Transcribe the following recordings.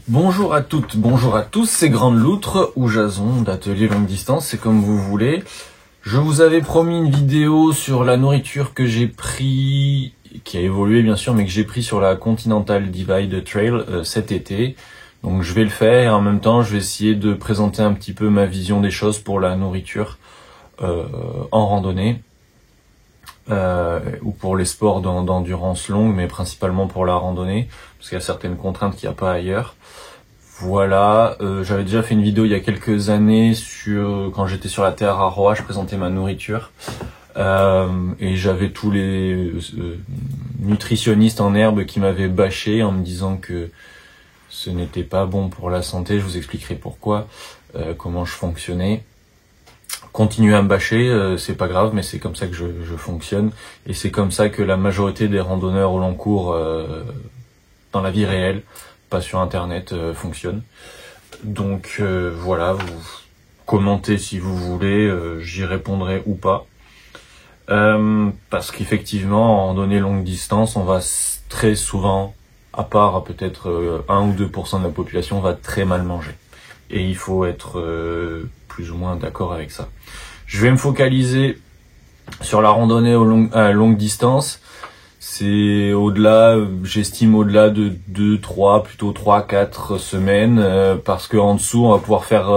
Bonjour à toutes, bonjour à tous, c'est Grande Loutre ou Jason d'Atelier Longue Distance, c'est comme vous voulez. Je vous avais promis une vidéo sur la nourriture que j'ai pris, qui a évolué bien sûr, mais que j'ai pris sur la Continental Divide Trail cet été. Donc je vais le faire et en même temps je vais essayer de présenter un petit peu ma vision des choses pour la nourriture en randonnée. Ou pour les sports d'endurance longue, mais principalement pour la randonnée, parce qu'il y a certaines contraintes qu'il n'y a pas ailleurs. Voilà, j'avais déjà fait une vidéo il y a quelques années sur quand j'étais sur la terre à Roa, je présentais ma nourriture. Et j'avais tous les nutritionnistes en herbe qui m'avaient bâché en me disant que ce n'était pas bon pour la santé. Je vous expliquerai pourquoi, comment je fonctionnais. Continuer à me bâcher, c'est pas grave, mais c'est comme ça que je fonctionne. Et c'est comme ça que la majorité des randonneurs au long cours dans la vie réelle, pas sur internet, fonctionnent. Donc voilà, vous commentez si vous voulez, j'y répondrai ou pas. Parce qu'effectivement, en randonnée longue distance, on va très souvent, à part peut-être 1 ou 2% de la population, va très mal manger. Et il faut être plus ou moins d'accord avec ça. Je vais me focaliser sur la randonnée à longue distance. C'est au-delà, j'estime au-delà de 2, 3, plutôt 3, 4 semaines, parce que en dessous, on va pouvoir faire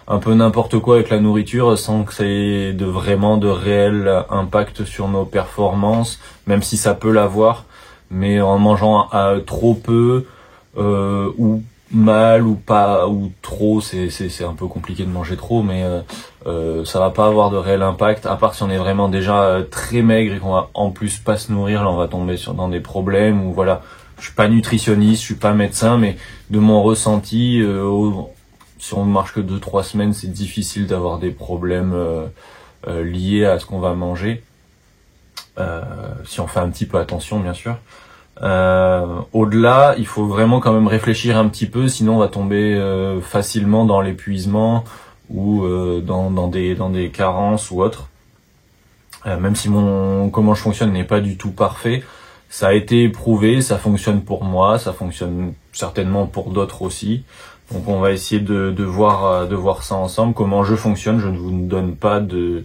un peu n'importe quoi avec la nourriture sans que ça ait vraiment de réel impact sur nos performances, même si ça peut l'avoir, mais en mangeant trop peu, ou mal ou pas ou trop, c'est un peu compliqué de manger trop, mais ça va pas avoir de réel impact, à part si on est vraiment déjà très maigre et qu'on va en plus pas se nourrir. Là on va tomber dans des problèmes. Ou voilà, je suis pas nutritionniste, je suis pas médecin, mais de mon ressenti, si on ne marche que 2-3 semaines, c'est difficile d'avoir des problèmes liés à ce qu'on va manger, si on fait un petit peu attention bien sûr. Au-delà, il faut vraiment quand même réfléchir un petit peu, sinon on va tomber facilement dans l'épuisement ou dans des carences ou autres. Même si comment je fonctionne n'est pas du tout parfait, ça a été éprouvé, ça fonctionne pour moi, ça fonctionne certainement pour d'autres aussi. Donc on va essayer de voir ça ensemble, comment je fonctionne. Je ne vous donne pas de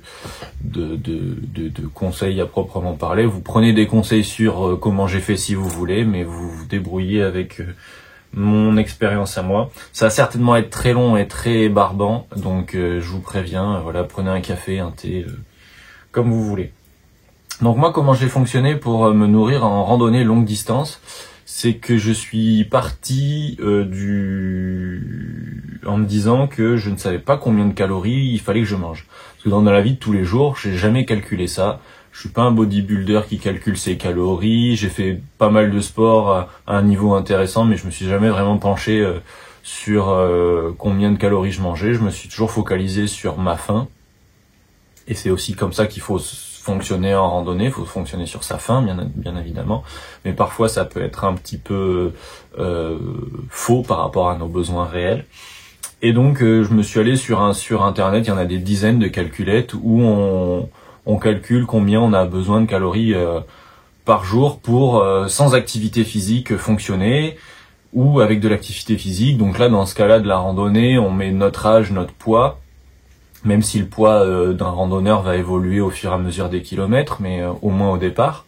conseils à proprement parler. Vous prenez des conseils sur comment j'ai fait si vous voulez, mais vous vous débrouillez avec mon expérience à moi. Ça va certainement être très long et très barbant, donc je vous préviens, voilà, prenez un café, un thé, comme vous voulez. Donc moi, comment j'ai fonctionné pour me nourrir en randonnée longue distance, c'est que je suis parti en me disant que je ne savais pas combien de calories il fallait que je mange. Parce que dans la vie de tous les jours, j'ai jamais calculé ça. Je suis pas un bodybuilder qui calcule ses calories. J'ai fait pas mal de sport à un niveau intéressant, mais je me suis jamais vraiment penché sur combien de calories je mangeais. Je me suis toujours focalisé sur ma faim. Et c'est aussi comme ça qu'il faut fonctionner en randonnée, il faut fonctionner sur sa faim, bien évidemment, mais parfois ça peut être un petit peu faux par rapport à nos besoins réels. Et donc je me suis allé sur internet, il y en a des dizaines de calculettes où on calcule combien on a besoin de calories par jour pour sans activité physique fonctionner, ou avec de l'activité physique. Donc là, dans ce cas-là de la randonnée, on met notre âge, notre poids, même si le poids d'un randonneur va évoluer au fur et à mesure des kilomètres, mais au moins au départ.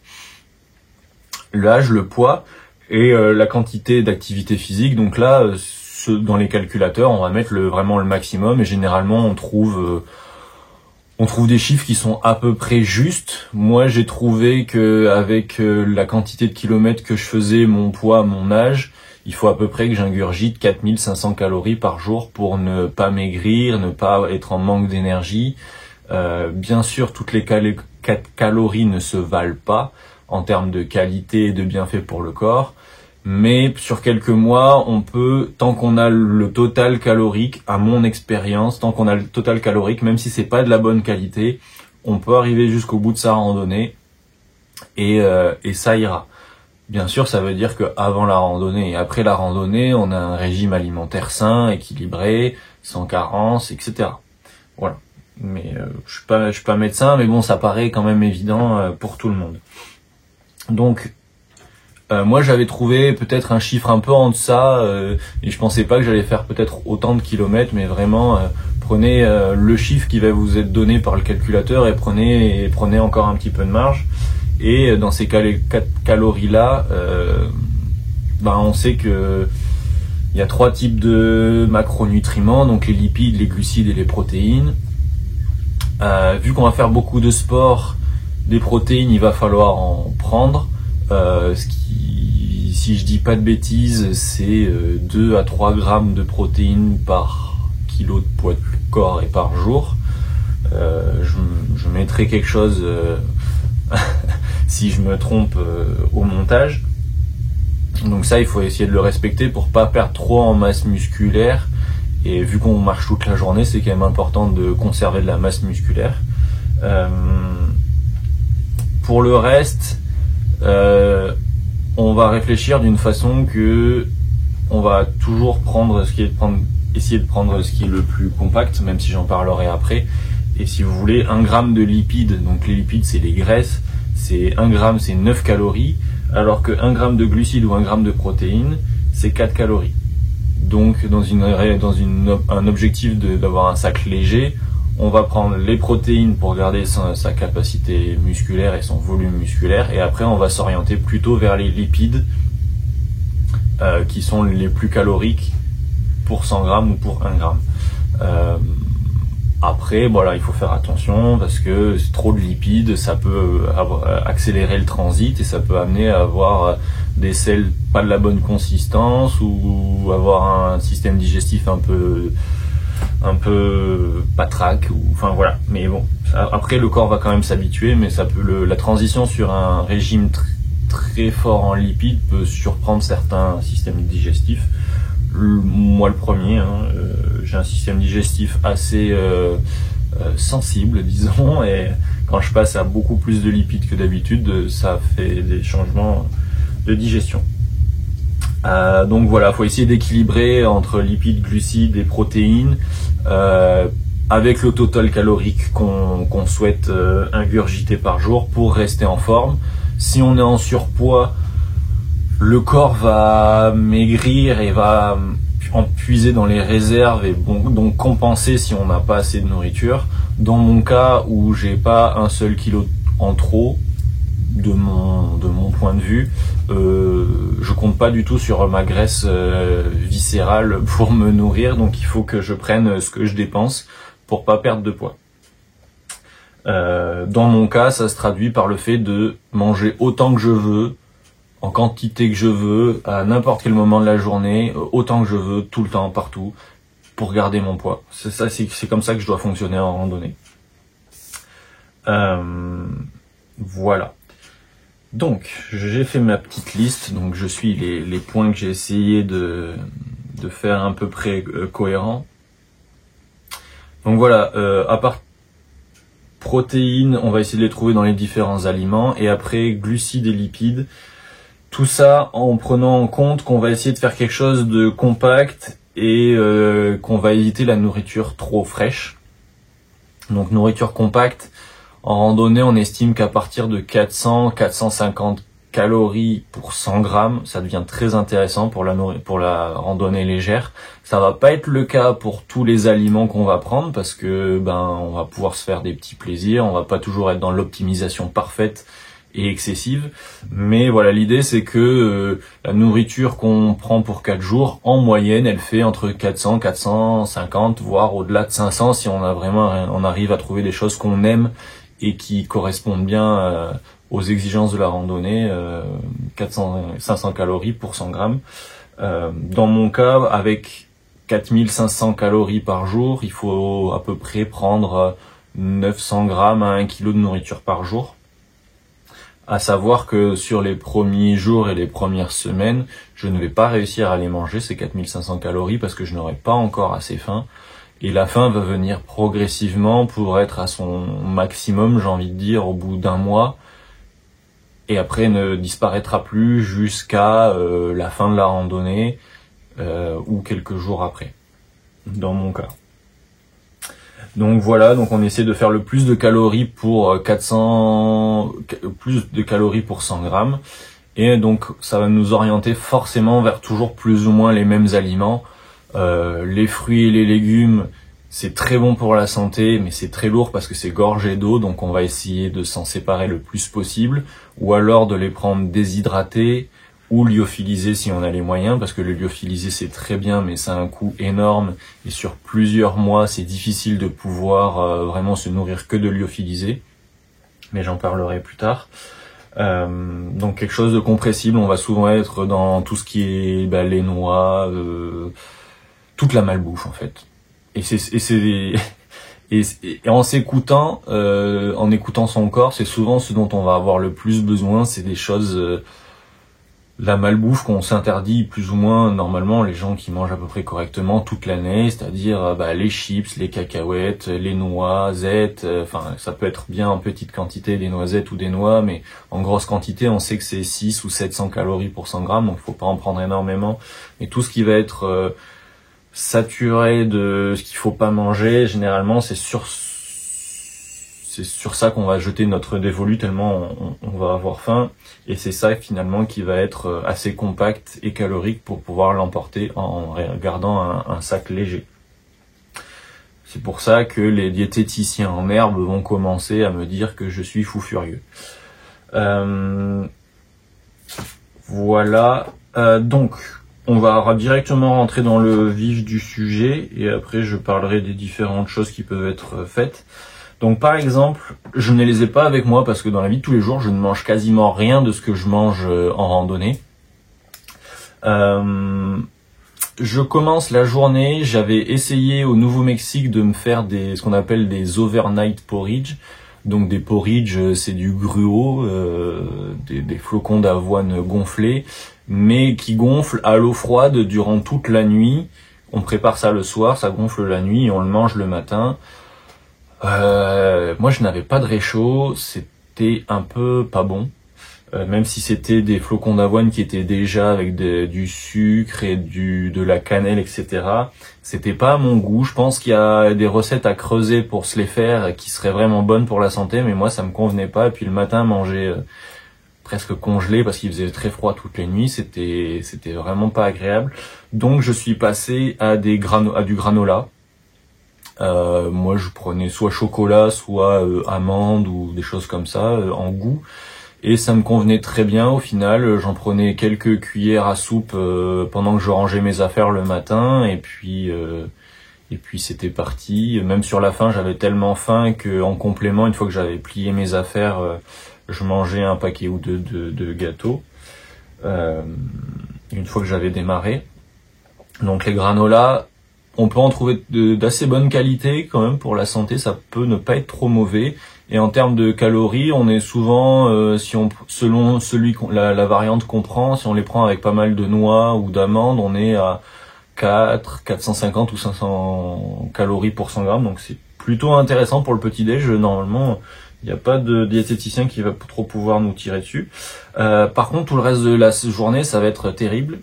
L'âge, le poids et la quantité d'activité physique. Donc là, dans les calculateurs, on va mettre vraiment le maximum, et généralement on trouve des chiffres qui sont à peu près justes. Moi, j'ai trouvé que avec la quantité de kilomètres que je faisais, mon poids, mon âge, il faut à peu près que j'ingurgite 4500 calories par jour pour ne pas maigrir, ne pas être en manque d'énergie. Bien sûr, toutes les calories ne se valent pas en termes de qualité et de bienfaits pour le corps. Mais sur quelques mois, on peut, tant qu'on a le total calorique, à mon expérience, tant qu'on a le total calorique, même si c'est pas de la bonne qualité, on peut arriver jusqu'au bout de sa randonnée et ça ira. Bien sûr, ça veut dire que avant la randonnée et après la randonnée, on a un régime alimentaire sain, équilibré, sans carence, etc. Voilà. Mais je suis pas médecin, mais bon, ça paraît quand même évident pour tout le monde. Donc, Moi j'avais trouvé peut-être un chiffre un peu en deçà et je pensais pas que j'allais faire peut-être autant de kilomètres, mais vraiment prenez le chiffre qui va vous être donné par le calculateur et prenez encore un petit peu de marge. Et dans ces calories là, on sait que il y a 3 types de macronutriments, donc les lipides, les glucides et les protéines. Vu qu'on va faire beaucoup de sport, des protéines, il va falloir en prendre. Si je dis pas de bêtises, c'est 2 à 3 grammes de protéines par kilo de poids de corps et par jour. Je mettrai quelque chose si je me trompe au montage. Donc ça, il faut essayer de le respecter pour pas perdre trop en masse musculaire. Et vu qu'on marche toute la journée, c'est quand même important de conserver de la masse musculaire. Pour le reste, on va réfléchir d'une façon que on va toujours essayer de prendre ce qui est le plus compact, même si j'en parlerai après. Et si vous voulez, 1 gramme de lipides, donc les lipides c'est les graisses, c'est 1 gramme, c'est 9 calories, alors que 1 gramme de glucides ou 1 gramme de protéines, c'est 4 calories. Donc dans un objectif d'avoir un sac léger, on va prendre les protéines pour garder sa capacité musculaire et son volume musculaire, et après on va s'orienter plutôt vers les lipides qui sont les plus caloriques pour 100 grammes ou pour 1 gramme. Après, voilà, il faut faire attention parce que trop de lipides, ça peut accélérer le transit et ça peut amener à avoir des selles pas de la bonne consistance ou avoir un système digestif un peu patraque, enfin voilà. Mais bon, après le corps va quand même s'habituer, mais la transition sur un régime très fort en lipides peut surprendre certains systèmes digestifs. Moi le premier, j'ai un système digestif assez sensible, disons, et quand je passe à beaucoup plus de lipides que d'habitude, ça fait des changements de digestion. Donc voilà, faut essayer d'équilibrer entre lipides, glucides et protéines avec le total calorique qu'on souhaite ingurgiter par jour pour rester en forme. Si on est en surpoids, le corps va maigrir et va en puiser dans les réserves et donc compenser si on n'a pas assez de nourriture. Dans mon cas où j'ai pas un seul kilo en trop, de mon point de vue, je compte pas du tout sur ma graisse viscérale pour me nourrir, donc il faut que je prenne ce que je dépense pour pas perdre de poids. Dans mon cas, ça se traduit par le fait de manger autant que je veux, en quantité que je veux, à n'importe quel moment de la journée, autant que je veux, tout le temps, partout, pour garder mon poids. C'est comme ça que je dois fonctionner en randonnée. Voilà. Donc, j'ai fait ma petite liste, donc je suis les points que j'ai essayé de faire à peu près cohérents. Donc voilà, à part protéines, on va essayer de les trouver dans les différents aliments, et après glucides et lipides, tout ça en prenant en compte qu'on va essayer de faire quelque chose de compact et qu'on va éviter la nourriture trop fraîche. Donc nourriture compacte, en randonnée on estime qu'à partir de 400-450 calories pour 100 grammes, ça devient très intéressant pour la randonnée légère. Ça va pas être le cas pour tous les aliments qu'on va prendre parce que on va pouvoir se faire des petits plaisirs, on va pas toujours être dans l'optimisation parfaite et excessive, mais voilà, l'idée c'est que la nourriture qu'on prend pour 4 jours, en moyenne, elle fait entre 400, 450, voire au-delà de 500 si on arrive à trouver des choses qu'on aime et qui correspondent bien aux exigences de la randonnée, 500 calories pour 100 grammes. Dans mon cas, avec 4500 calories par jour, il faut à peu près prendre 900 grammes à 1 kg de nourriture par jour. À savoir que sur les premiers jours et les premières semaines, je ne vais pas réussir à les manger, ces 4500 calories, parce que je n'aurai pas encore assez faim. Et la faim va venir progressivement pour être à son maximum, j'ai envie de dire, au bout d'un mois. Et après ne disparaîtra plus jusqu'à la fin de la randonnée ou quelques jours après, dans mon cas. Donc voilà, donc on essaie de faire le plus de calories pour 100 grammes Et donc ça va nous orienter forcément vers toujours plus ou moins les mêmes aliments. Les fruits et les légumes, c'est très bon pour la santé, mais c'est très lourd parce que c'est gorgé d'eau, donc on va essayer de s'en séparer le plus possible, ou alors de les prendre déshydratés, ou lyophilisés si on a les moyens, parce que le lyophilisé c'est très bien, mais ça a un coût énorme, et sur plusieurs mois c'est difficile de pouvoir vraiment se nourrir que de lyophilisé, mais j'en parlerai plus tard. Donc quelque chose de compressible, on va souvent être dans tout ce qui est les noix, toute la malbouffe en fait. Et en s'écoutant, en écoutant son corps, c'est souvent ce dont on va avoir le plus besoin, c'est des choses, la malbouffe qu'on s'interdit plus ou moins normalement, les gens qui mangent à peu près correctement toute l'année, c'est-à-dire les chips, les cacahuètes, les noisettes, ça peut être bien en petite quantité des noisettes ou des noix, mais en grosse quantité on sait que c'est 6 ou 700 calories pour 100 grammes, donc il faut pas en prendre énormément. Et tout ce qui va être saturé de ce qu'il faut pas manger, généralement c'est sur ça qu'on va jeter notre dévolu tellement on va avoir faim, et c'est ça finalement qui va être assez compact et calorique pour pouvoir l'emporter en gardant un sac léger. C'est pour ça que les diététiciens en herbe vont commencer à me dire que je suis fou furieux. Voilà, donc on va directement rentrer dans le vif du sujet, et après je parlerai des différentes choses qui peuvent être faites. Donc par exemple, je ne les ai pas avec moi parce que dans la vie de tous les jours, je ne mange quasiment rien de ce que je mange en randonnée. Je commence la journée, j'avais essayé au Nouveau-Mexique de me faire ce qu'on appelle des overnight porridge. Donc des porridge, c'est du gruau, des flocons d'avoine gonflés, mais qui gonflent à l'eau froide durant toute la nuit. On prépare ça le soir, ça gonfle la nuit et on le mange le matin. Moi je n'avais pas de réchaud, c'était un peu pas bon, même si c'était des flocons d'avoine qui étaient déjà avec du sucre et de la cannelle, etc. C'était pas à mon goût. Je pense qu'il y a des recettes à creuser pour se les faire qui seraient vraiment bonnes pour la santé, mais moi ça me convenait pas. Et puis le matin manger presque congelé parce qu'il faisait très froid toutes les nuits, c'était vraiment pas agréable. Donc je suis passé à du granola. Moi je prenais soit chocolat, soit amande ou des choses comme ça en goût, et ça me convenait très bien. Au final j'en prenais quelques cuillères à soupe pendant que je rangeais mes affaires le matin, et puis c'était parti. Même sur la fin j'avais tellement faim que en complément, une fois que j'avais plié mes affaires, je mangeais un paquet ou deux de gâteaux une fois que j'avais démarré. Donc les granolas, on peut en trouver d'assez bonne qualité quand même pour la santé, ça peut ne pas être trop mauvais. Et en termes de calories, on est souvent, selon la variante qu'on prend, si on les prend avec pas mal de noix ou d'amandes, on est à 450 ou 500 calories pour 100 grammes. Donc c'est plutôt intéressant pour le petit-déj. Normalement, il n'y a pas de diététicien qui va trop pouvoir nous tirer dessus. Par contre, tout le reste de la journée, ça va être terrible.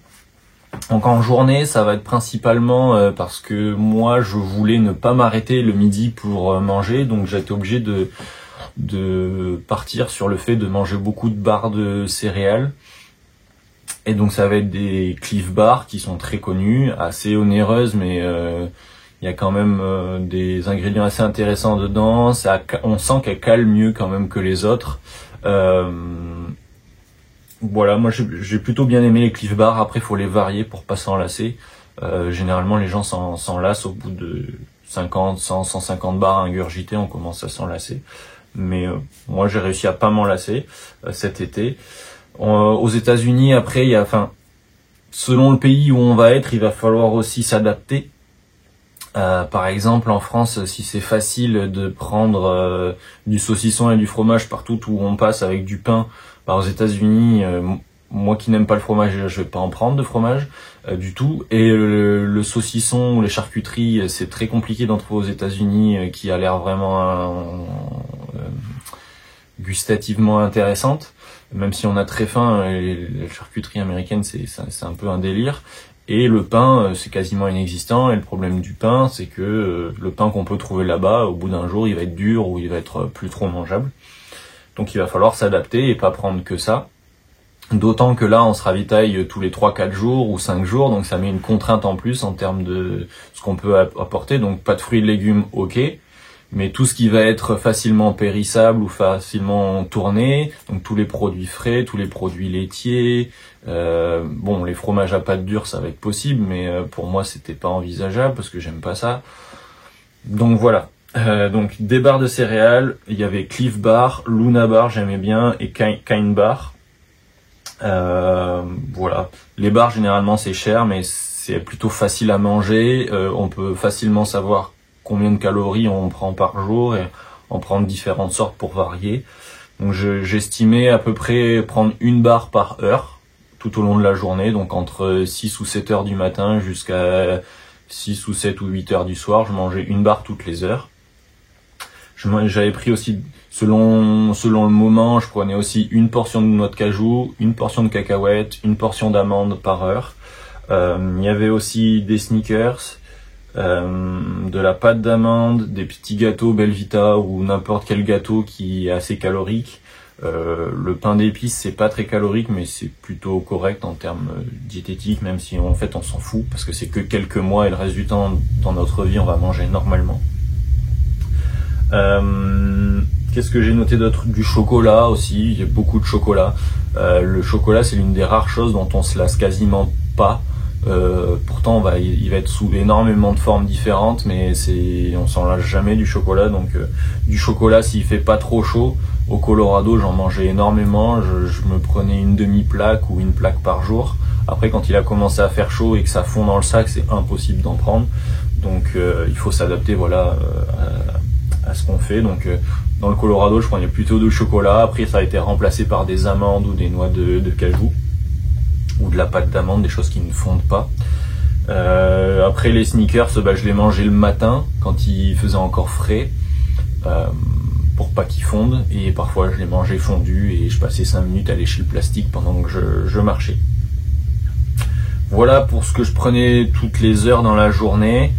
Donc en journée, ça va être principalement parce que moi, je voulais ne pas m'arrêter le midi pour manger, donc j'ai été obligé de partir sur le fait de manger beaucoup de barres de céréales. Et donc ça va être des Clif Bar qui sont très connus, assez onéreuses, mais il y a quand même des ingrédients assez intéressants dedans. On sent qu'elles calent mieux quand même que les autres. Voilà, moi j'ai plutôt bien aimé les Clif Bar. Après, faut les varier pour pas s'en lasser. Généralement, les gens s'en lassent au bout de 50, 100, 150 barres à ingurgiter, on commence à s'en lasser. Mais moi, j'ai réussi à pas m'en lasser cet été. Aux États-Unis, après, selon le pays où on va être, il va falloir aussi s'adapter. Par exemple, en France, si c'est facile de prendre du saucisson et du fromage partout où on passe avec du pain, aux États-Unis, moi qui n'aime pas le fromage, je vais pas en prendre de fromage du tout. Et le saucisson ou les charcuteries, c'est très compliqué d'en trouver aux États-Unis, qui a l'air vraiment gustativement intéressante. Même si on a très faim, les charcuteries américaines, c'est un peu un délire. Et le pain, c'est quasiment inexistant. Et le problème du pain, c'est que le pain qu'on peut trouver là-bas, au bout d'un jour, il va être dur ou il va être plus trop mangeable. Donc il va falloir s'adapter et pas prendre que ça. D'autant que là, on se ravitaille tous les 3-4 jours ou 5 jours, donc ça met une contrainte en plus en termes de ce qu'on peut apporter. Donc pas de fruits et de légumes, ok, mais tout ce qui va être facilement périssable ou facilement tourné, donc tous les produits frais, tous les produits laitiers, bon, les fromages à pâte dure, ça va être possible, mais pour moi, c'était pas envisageable parce que j'aime pas ça. Donc voilà. Donc des barres de céréales, il y avait Clif Bar, Luna Bar, j'aimais bien, et Kind Bar. Voilà. Les bars généralement c'est cher, mais c'est plutôt facile à manger. On peut facilement savoir combien de calories on prend par jour et en prendre différentes sortes pour varier. Donc j'estimais à peu près prendre une barre par heure tout au long de la journée, donc entre 6 ou 7 heures du matin jusqu'à 6 ou 7 ou 8 heures du soir, je mangeais une barre toutes les heures. J'avais pris aussi, selon le moment, je prenais aussi une portion de noix de cajou, une portion de cacahuètes, une portion d'amandes par heure. Il y avait aussi des Snickers, de la pâte d'amande, des petits gâteaux Belvita ou n'importe quel gâteau qui est assez calorique. Le pain d'épices, c'est pas très calorique, mais c'est plutôt correct en termes diététiques, même si en fait on s'en fout, parce que c'est que quelques mois et le reste du temps dans notre vie on va manger normalement. Qu'est-ce que j'ai noté d'autre? Du chocolat aussi, il y a beaucoup de chocolat. Le chocolat, c'est l'une des rares choses dont on se lasse quasiment pas. Pourtant, il va être sous énormément de formes différentes, mais on s'en lasse jamais du chocolat. Donc, du chocolat, s'il fait pas trop chaud, au Colorado, j'en mangeais énormément. Je me prenais une demi-plaque ou une plaque par jour. Après, quand il a commencé à faire chaud et que ça fond dans le sac, c'est impossible d'en prendre. Donc, il faut s'adapter, voilà, à ce qu'on fait. Donc dans le Colorado, je prenais plutôt du chocolat. Après, ça a été remplacé par des amandes ou des noix de cajou ou de la pâte d'amande, des choses qui ne fondent pas. Après, les Snickers, je les mangeais le matin quand ils faisaient encore frais, pour pas qu'ils fondent, et parfois je les mangeais fondus et je passais 5 minutes à lécher le plastique pendant que je marchais. Voilà pour ce que je prenais toutes les heures dans la journée.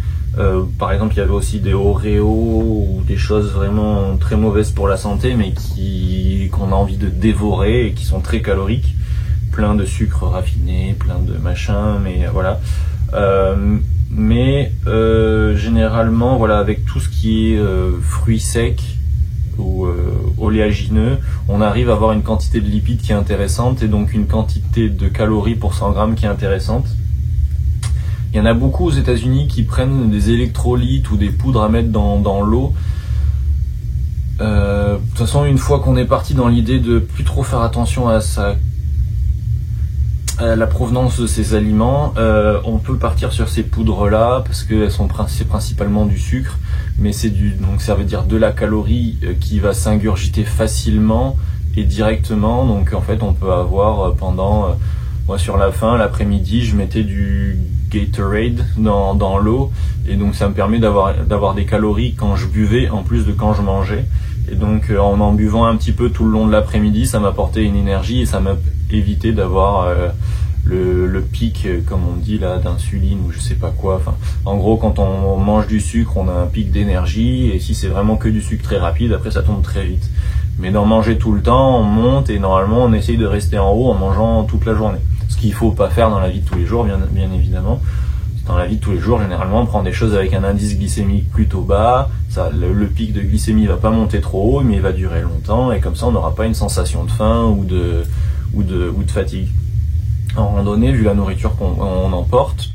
Par exemple, il y avait aussi des Oreos ou des choses vraiment très mauvaises pour la santé, mais qu'on a envie de dévorer et qui sont très caloriques, plein de sucre raffiné, plein de machin, mais voilà. Généralement, voilà, avec tout ce qui est fruits secs ou oléagineux, on arrive à avoir une quantité de lipides qui est intéressante et donc une quantité de calories pour 100 grammes qui est intéressante. Il y en a beaucoup aux États-Unis qui prennent des électrolytes ou des poudres à mettre dans l'eau. De toute façon, une fois qu'on est parti dans l'idée de plus trop faire attention à la provenance de ces aliments, on peut partir sur ces poudres-là parce que c'est principalement du sucre, mais donc ça veut dire de la calorie qui va s'ingurgiter facilement et directement. Donc en fait, on peut avoir moi sur la fin, l'après-midi, je mettais du Gatorade dans l'eau et donc ça me permet d'avoir des calories quand je buvais en plus de quand je mangeais. Et donc en buvant un petit peu tout le long de l'après-midi, ça m'apportait une énergie et ça m'a évité d'avoir le pic, comme on dit là, d'insuline ou je sais pas quoi. Enfin, en gros, quand on mange du sucre, on a un pic d'énergie, et si c'est vraiment que du sucre très rapide, après ça tombe très vite. Mais d'en manger tout le temps, on monte et normalement on essaye de rester en haut en mangeant toute la journée. Ce qu'il faut pas faire dans la vie de tous les jours, bien évidemment. Dans la vie de tous les jours, généralement, on prend des choses avec un indice glycémique plutôt bas. Le pic de glycémie va pas monter trop haut, mais il va durer longtemps, et comme ça, on n'aura pas une sensation de faim ou de fatigue. En randonnée, vu la nourriture qu'on emporte,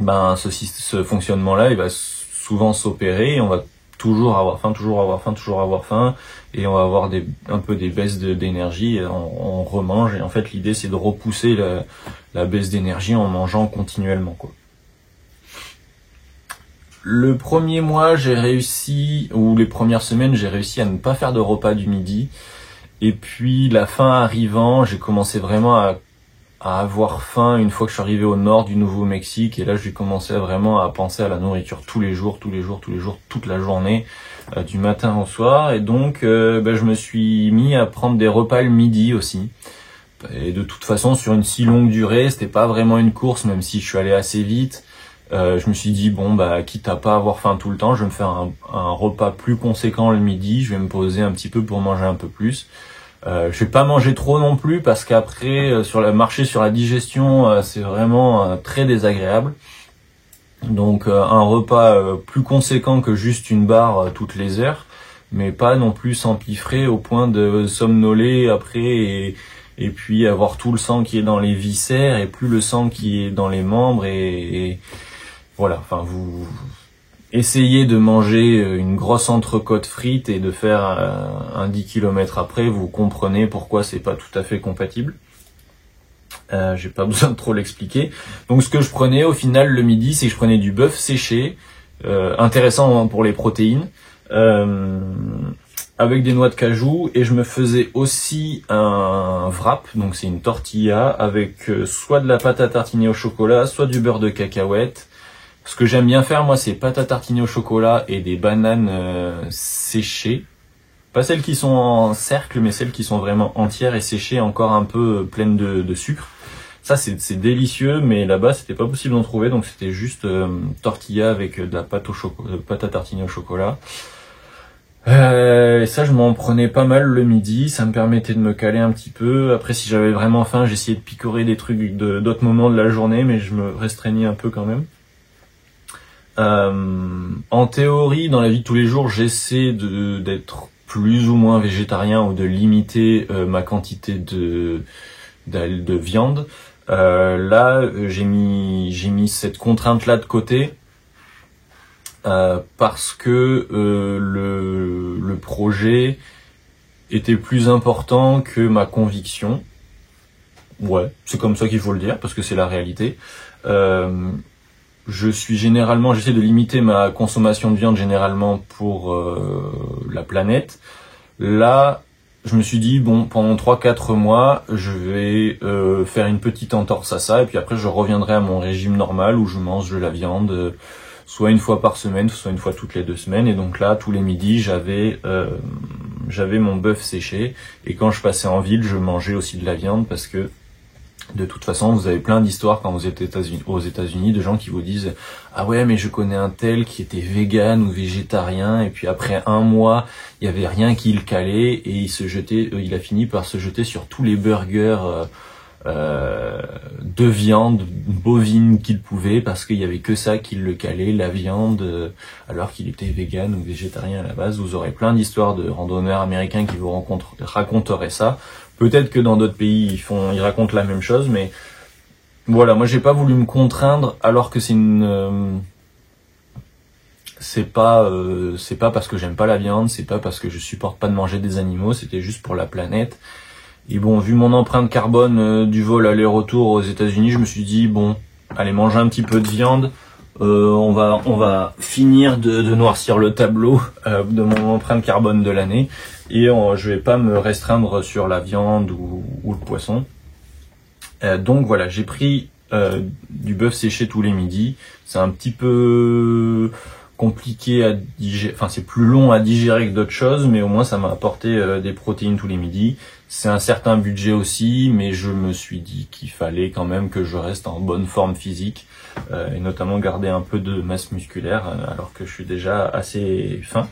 ce fonctionnement-là, il va souvent s'opérer, et on va toujours avoir faim, et on va avoir un peu des baisses d'énergie, on remange, et en fait, l'idée, c'est de repousser la baisse d'énergie en mangeant continuellement, quoi. Le premier mois, les premières semaines, j'ai réussi à ne pas faire de repas du midi. Et puis, la fin arrivant, j'ai commencé vraiment à avoir faim une fois que je suis arrivé au nord du Nouveau-Mexique. Et là, j'ai commencé vraiment à penser à la nourriture tous les jours, toute la journée, du matin au soir. Et donc, je me suis mis à prendre des repas le midi aussi. Et de toute façon, sur une si longue durée, c'était pas vraiment une course, même si je suis allé assez vite. Je me suis dit, quitte à pas avoir faim tout le temps, je vais me faire un repas plus conséquent le midi, je vais me poser un petit peu pour manger un peu plus. Je vais pas manger trop non plus parce qu'après marcher sur la digestion, c'est vraiment très désagréable. Donc un repas plus conséquent que juste une barre toutes les heures, mais pas non plus s'empiffrer au point de somnoler après et puis avoir tout le sang qui est dans les viscères et plus le sang qui est dans les membres et voilà. Enfin, vous essayez de manger une grosse entrecôte frite et de faire un 10 km après, vous comprenez pourquoi c'est pas tout à fait compatible. J'ai pas besoin de trop l'expliquer. Donc ce que je prenais au final le midi, c'est que je prenais du bœuf séché, intéressant pour les protéines, avec des noix de cajou, et je me faisais aussi un wrap, donc c'est une tortilla avec soit de la pâte à tartiner au chocolat, soit du beurre de cacahuète. Ce que j'aime bien faire moi, c'est pâte à tartiner au chocolat et des bananes séchées. Pas celles qui sont en cercle, mais celles qui sont vraiment entières et séchées, encore un peu pleines de sucre. Ça, c'est délicieux, mais là-bas, c'était pas possible d'en trouver, donc c'était juste tortilla avec de la pâte à tartiner au chocolat. Et ça, je m'en prenais pas mal le midi, ça me permettait de me caler un petit peu. Après, si j'avais vraiment faim, j'essayais de picorer des trucs d'autres moments de la journée, mais je me restreignais un peu quand même. En théorie, dans la vie de tous les jours, j'essaie d'être plus ou moins végétarien ou de limiter ma quantité de viande. Là, j'ai mis cette contrainte-là de côté parce que le projet était plus important que ma conviction. Ouais, c'est comme ça qu'il faut le dire parce que c'est la réalité. J'essaie de limiter ma consommation de viande généralement pour la planète. Là, je me suis dit, bon, pendant 3-4 mois, je vais faire une petite entorse à ça, et puis après je reviendrai à mon régime normal où je mange de la viande soit une fois par semaine, soit une fois toutes les 2 semaines. Et donc là, tous les midis, j'avais mon bœuf séché, et quand je passais en ville, je mangeais aussi de la viande parce que de toute façon, vous avez plein d'histoires quand vous êtes aux États-Unis de gens qui vous disent « Ah ouais, mais je connais un tel qui était vegan ou végétarien et puis après 1 mois, il y avait rien qui le calait et il a fini par se jeter sur tous les burgers de viande bovine qu'il pouvait parce qu'il y avait que ça qui le calait, la viande, alors qu'il était vegan ou végétarien à la base. » Vous aurez plein d'histoires de randonneurs américains qui vous raconteraient ça. Peut-être que dans d'autres pays ils racontent la même chose, mais voilà, moi j'ai pas voulu me contraindre alors que c'est pas parce que j'aime pas la viande, c'est pas parce que je supporte pas de manger des animaux, c'était juste pour la planète. Et bon, vu mon empreinte carbone du vol aller-retour aux États-Unis, je me suis dit bon, allez manger un petit peu de viande, on va finir de noircir le tableau de mon empreinte carbone de l'année. Et je vais pas me restreindre sur la viande ou le poisson. Donc voilà, j'ai pris du bœuf séché tous les midis. C'est un petit peu compliqué à digérer, enfin c'est plus long à digérer que d'autres choses, mais au moins ça m'a apporté des protéines tous les midis. C'est un certain budget aussi, mais je me suis dit qu'il fallait quand même que je reste en bonne forme physique et notamment garder un peu de masse musculaire alors que je suis déjà assez fin.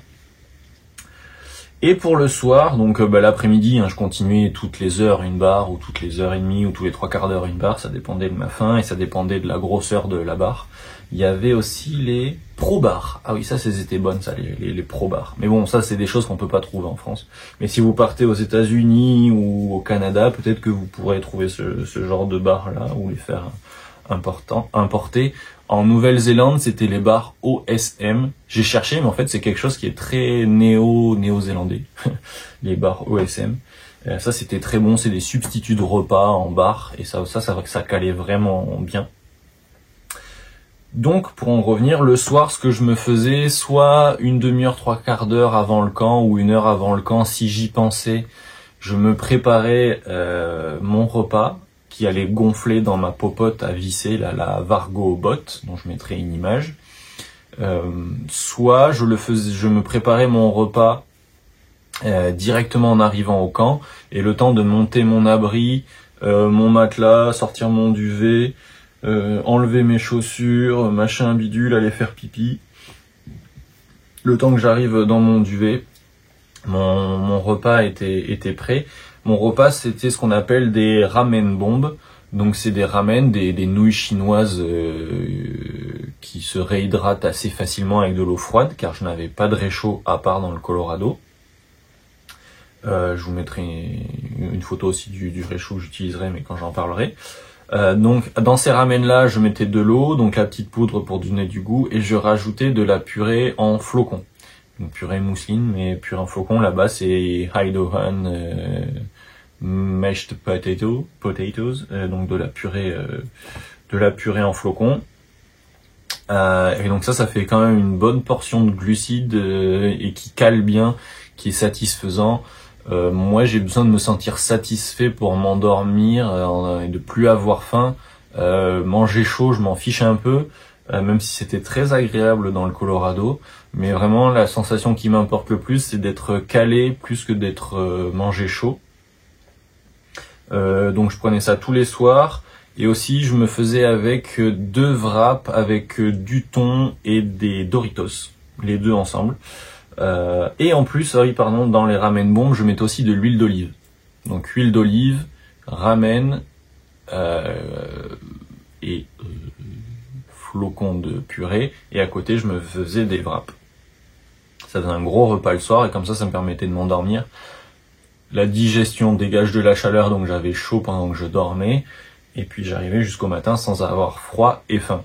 Et pour le soir, donc l'après-midi, je continuais toutes les heures une barre, ou toutes les heures et demie, ou tous les 3/4 d'heure une barre, ça dépendait de ma faim, et ça dépendait de la grosseur de la barre. Il y avait aussi les pro-bars. Ah oui, ça, c'était bonnes, ça, les pro-bars. Mais bon, ça, c'est des choses qu'on peut pas trouver en France. Mais si vous partez aux États-Unis ou au Canada, peut-être que vous pourrez trouver ce genre de bars-là, ou les faire importer. En Nouvelle-Zélande, c'était les bars OSM. J'ai cherché, mais en fait, c'est quelque chose qui est très néo-zélandais. Les bars OSM. Ça, c'était très bon. C'est des substituts de repas en bar. Et ça calait vraiment bien. Donc, pour en revenir, le soir, ce que je me faisais, soit une demi-heure, 3/4 d'heure avant le camp, ou 1 heure avant le camp, si j'y pensais, je me préparais mon repas, qui allait gonfler dans ma popote à visser, la Vargo Bot, dont je mettrai une image. Soit je me préparais mon repas directement en arrivant au camp, et le temps de monter mon abri, mon matelas, sortir mon duvet, enlever mes chaussures, machin bidule, aller faire pipi. Le temps que j'arrive dans mon duvet, mon repas était prêt. Mon repas, c'était ce qu'on appelle des ramen bombes. Donc c'est des ramen, des nouilles chinoises qui se réhydratent assez facilement avec de l'eau froide, car je n'avais pas de réchaud à part dans le Colorado. Je vous mettrai une photo aussi du réchaud que j'utiliserai, mais quand j'en parlerai. Donc dans ces ramen là, je mettais de l'eau, donc la petite poudre pour donner du goût, et je rajoutais de la purée en flocons. Donc purée mousseline, mais purée en flocons, là-bas c'est Haidohan mashed potatoes, donc de la purée en flocons. Et donc ça fait quand même une bonne portion de glucides et qui cale bien, qui est satisfaisant. Moi j'ai besoin de me sentir satisfait pour m'endormir et de plus avoir faim. Manger chaud, je m'en fiche un peu, même si c'était très agréable dans le Colorado. Mais vraiment la sensation qui m'importe le plus, c'est d'être calé plus que d'être mangé chaud. Donc je prenais ça tous les soirs. Et aussi je me faisais avec 2 wraps avec du thon et des Doritos, les deux ensemble. Et en plus, dans les ramen bombes, je mettais aussi de l'huile d'olive. Donc huile d'olive, ramen et flocons de purée. Et à côté, je me faisais des wraps. Ça faisait un gros repas le soir et comme ça me permettait de m'endormir. La digestion dégage de la chaleur, donc j'avais chaud pendant que je dormais. Et puis j'arrivais jusqu'au matin sans avoir froid et faim.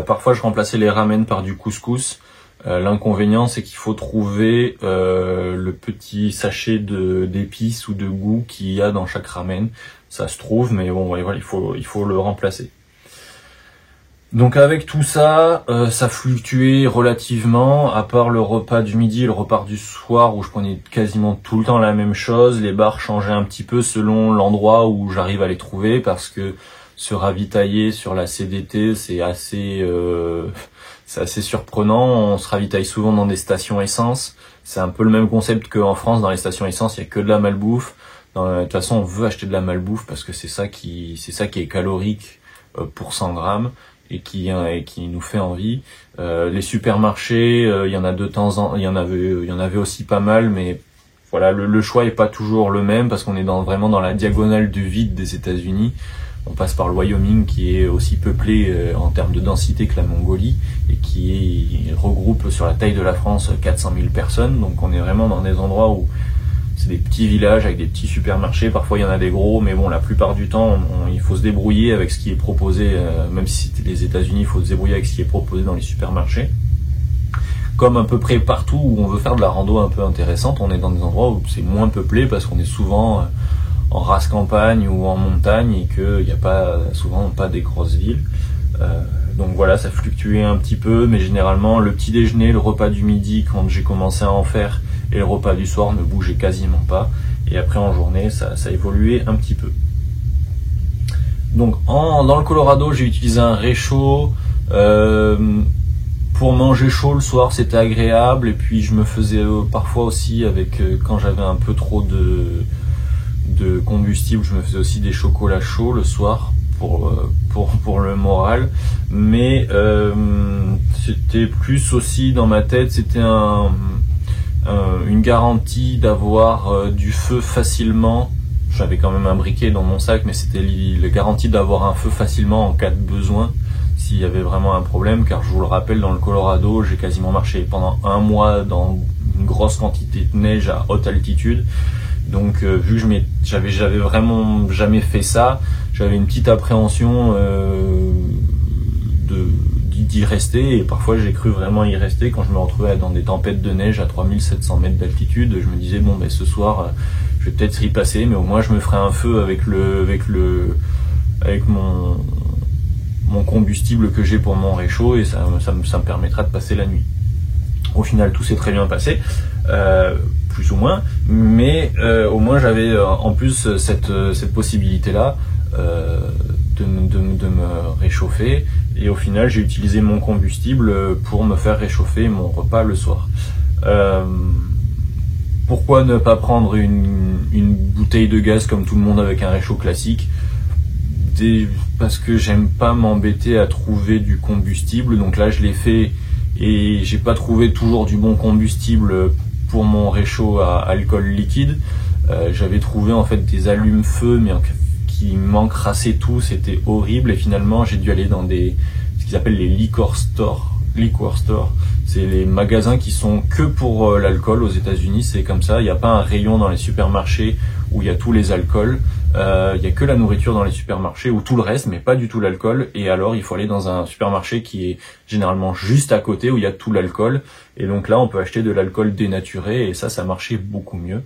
Parfois, je remplaçais les ramen par du couscous. L'inconvénient, c'est qu'il faut trouver le petit sachet d'épices ou de goût qu'il y a dans chaque ramen. Ça se trouve, mais bon, voilà, il faut le remplacer. Donc avec tout ça, ça fluctuait relativement, à part le repas du midi et le repas du soir où je prenais quasiment tout le temps la même chose. Les bars changeaient un petit peu selon l'endroit où j'arrive à les trouver, parce que se ravitailler sur la CDT, c'est assez surprenant. On se ravitaille souvent dans des stations essence. C'est un peu le même concept qu'en France. Dans les stations essence, il y a que de la malbouffe. De toute façon, on veut acheter de la malbouffe parce que c'est ça qui est calorique pour 100 grammes et qui nous fait envie. Les supermarchés, il y en a de temps en temps, il y en avait aussi pas mal, mais voilà, le choix est pas toujours le même parce qu'on est vraiment dans la diagonale du vide des États-Unis. On passe par le Wyoming qui est aussi peuplé en termes de densité que la Mongolie et qui regroupe sur la taille de la France 400 000 personnes. Donc on est vraiment dans des endroits où c'est des petits villages avec des petits supermarchés. Parfois il y en a des gros, mais bon, la plupart du temps il faut se débrouiller avec ce qui est proposé. Même si c'était les États-Unis, il faut se débrouiller avec ce qui est proposé dans les supermarchés. Comme à peu près partout où on veut faire de la rando un peu intéressante, on est dans des endroits où c'est moins peuplé parce qu'on est souvent en race campagne ou en montagne et qu'il n'y a souvent pas des grosses villes. Donc voilà, ça fluctuait un petit peu, mais généralement le petit déjeuner, le repas du midi quand j'ai commencé à en faire et le repas du soir ne bougeait quasiment pas. Et après en journée, ça évoluait un petit peu. Donc dans le Colorado, j'ai utilisé un réchaud. Pour manger chaud le soir, c'était agréable. Et puis je me faisais parfois aussi quand j'avais un peu trop de combustible, je me faisais aussi des chocolats chauds le soir pour le moral. Mais c'était plus aussi dans ma tête, c'était une garantie d'avoir du feu facilement. J'avais quand même un briquet dans mon sac, mais c'était la garantie d'avoir un feu facilement en cas de besoin, s'il y avait vraiment un problème, car je vous le rappelle, dans le Colorado, j'ai quasiment marché pendant 1 mois dans une grosse quantité de neige à haute altitude. Donc vu que j'avais vraiment jamais fait ça, j'avais une petite appréhension d'y rester, et parfois j'ai cru vraiment y rester quand je me retrouvais dans des tempêtes de neige à 3700 mètres d'altitude. Je me disais bon ce soir je vais peut-être y passer, mais au moins je me ferai un feu avec mon combustible que j'ai pour mon réchaud, et ça me permettra de passer la nuit. Au final tout s'est très bien passé, plus ou moins, mais au moins j'avais en plus cette possibilité là de me réchauffer, et au final j'ai utilisé mon combustible pour me faire réchauffer mon repas le soir. Pourquoi ne pas prendre une bouteille de gaz comme tout le monde avec un réchaud classique? Parce que j'aime pas m'embêter à trouver du combustible, donc là je l'ai fait et j'ai pas trouvé toujours du bon combustible pour mon réchaud à alcool liquide. J'avais trouvé en fait des allumes-feu, mais qui m'encrassaient tout, c'était horrible. Et finalement, j'ai dû aller dans ce qu'ils appellent les liquor stores. C'est les magasins qui sont que pour l'alcool aux États-Unis. C'est comme ça. Il n'y a pas un rayon dans les supermarchés où il y a tous les alcools. Il y a que la nourriture dans les supermarchés ou tout le reste, mais pas du tout l'alcool. Et alors, il faut aller dans un supermarché qui est généralement juste à côté où il y a tout l'alcool. Et donc là, on peut acheter de l'alcool dénaturé et ça marchait beaucoup mieux.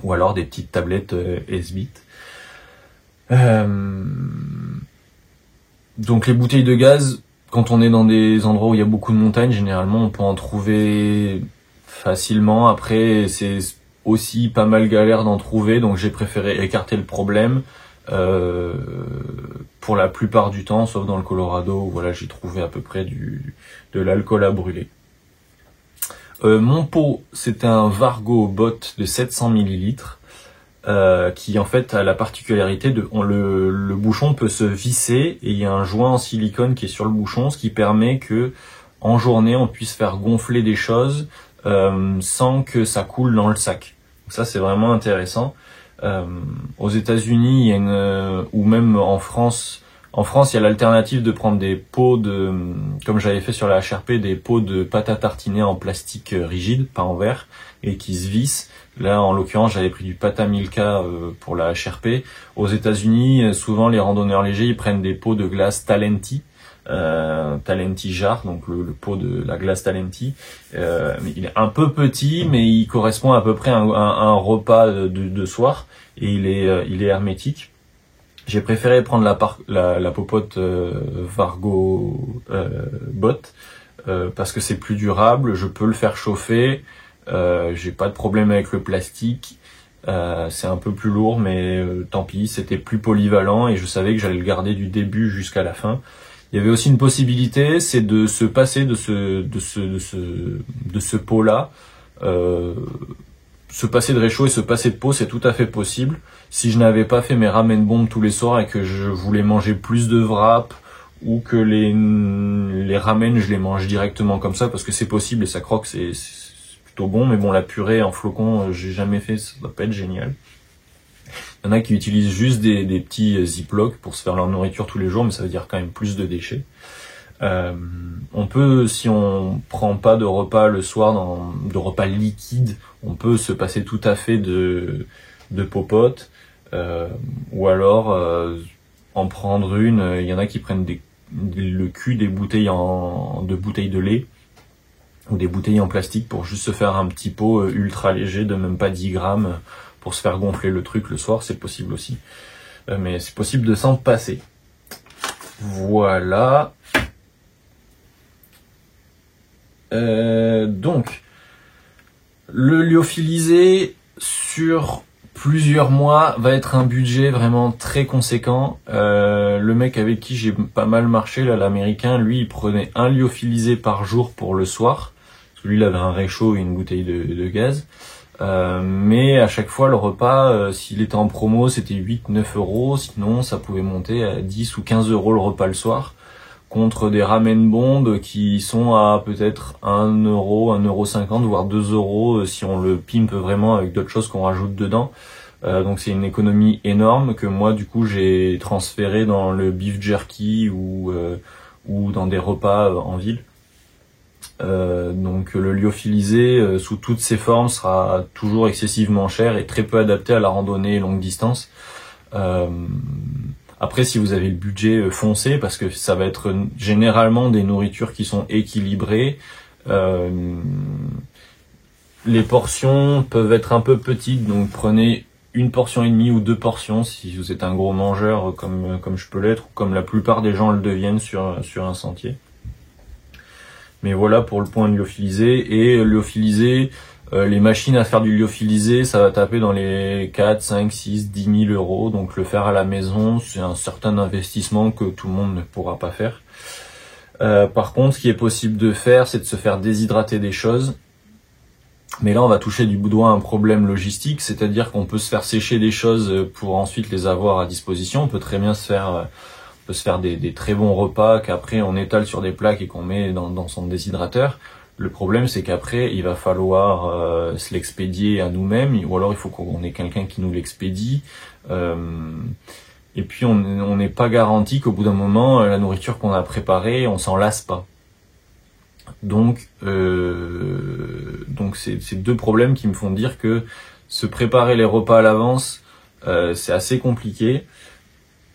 Ou alors des petites tablettes S-Bit. Donc les bouteilles de gaz, quand on est dans des endroits où il y a beaucoup de montagnes, généralement on peut en trouver facilement. Après, c'est aussi pas mal galère d'en trouver, donc j'ai préféré écarter le problème pour la plupart du temps, sauf dans le Colorado où voilà, j'ai trouvé à peu près de l'alcool à brûler. Mon pot, c'était un Vargo Bot de 700 millilitres. Qui en fait a la particularité le bouchon peut se visser et il y a un joint en silicone qui est sur le bouchon, ce qui permet que en journée on puisse faire gonfler des choses sans que ça coule dans le sac. Donc ça c'est vraiment intéressant. Aux États-Unis, ou même en France, il y a l'alternative de prendre des pots comme j'avais fait sur la HRP, des pots de pâte à tartiner en plastique rigide, pas en verre, et qui se vissent. Là, en l'occurrence, j'avais pris du Pata Milka pour la HRP. Aux États-Unis, souvent les randonneurs légers, ils prennent des pots de glace Talenti, Talenti jar, donc le pot de la glace Talenti. Il est un peu petit, mais il correspond à peu près à un repas de soir et il est hermétique. J'ai préféré prendre la popote Vargo Bot parce que c'est plus durable, je peux le faire chauffer. J'ai pas de problème avec le plastique, c'est un peu plus lourd mais tant pis, c'était plus polyvalent et je savais que j'allais le garder du début jusqu'à la fin. Il y avait aussi une possibilité, c'est de se passer de ce pot là, se passer de réchaud et se passer de pot, c'est tout à fait possible. Si je n'avais pas fait mes ramen bombes tous les soirs et que je voulais manger plus de wrap ou que les ramen je les mange directement comme ça parce que c'est possible et ça croque, c'est plutôt bon, mais bon, la purée en flocons, j'ai jamais fait, ça doit pas être génial. Il y en a qui utilisent juste des petits Ziploc pour se faire leur nourriture tous les jours, mais ça veut dire quand même plus de déchets. On peut, si on prend pas de repas le soir, de repas liquides, on peut se passer tout à fait de popote, ou alors en prendre une. Il y en a qui prennent le cul des bouteilles de bouteilles de lait ou des bouteilles en plastique pour juste se faire un petit pot ultra léger de même pas 10 grammes pour se faire gonfler le truc le soir, c'est possible aussi. Mais c'est possible de s'en passer. Voilà. Donc, le lyophilisé sur plusieurs mois va être un budget vraiment très conséquent. Le mec avec qui j'ai pas mal marché, là, l'américain, lui, il prenait un lyophilisé par jour pour le soir. Parce que lui, il avait un réchaud et une bouteille de gaz. Mais à chaque fois, le repas, s'il était en promo, c'était 8-9 euros. Sinon, ça pouvait monter à 10 ou 15 euros le repas le soir. Contre des ramen bombes qui sont à peut-être 1 euro, 1,50 €, voire 2 euros si on le pimpe vraiment avec d'autres choses qu'on rajoute dedans. Donc c'est une économie énorme que moi du coup j'ai transféré dans le beef jerky ou dans des repas en ville. Donc le lyophilisé sous toutes ses formes sera toujours excessivement cher et très peu adapté à la randonnée longue distance. Après, si vous avez le budget, foncez, parce que ça va être généralement des nourritures qui sont équilibrées. Les portions peuvent être un peu petites, donc prenez une portion et demie ou 2 portions si vous êtes un gros mangeur comme je peux l'être, ou comme la plupart des gens le deviennent sur un sentier. Mais voilà pour le point de lyophilisé. Et lyophilisé, les machines à faire du lyophilisé, ça va taper dans les 4, 5, 6, 10 000 euros. Donc le faire à la maison, c'est un certain investissement que tout le monde ne pourra pas faire. Par contre, ce qui est possible de faire, c'est de se faire déshydrater des choses. Mais là, on va toucher du doigt un problème logistique, c'est-à-dire qu'on peut se faire sécher des choses pour ensuite les avoir à disposition. On peut très bien se faire des très bons repas qu'après on étale sur des plaques et qu'on met dans son déshydrateur. Le problème, c'est qu'après, il va falloir se l'expédier à nous-mêmes, ou alors il faut qu'on ait quelqu'un qui nous l'expédie. Et puis, on n'est pas garanti qu'au bout d'un moment, la nourriture qu'on a préparée, on s'en lasse pas. Donc c'est deux problèmes qui me font dire que se préparer les repas à l'avance, c'est assez compliqué.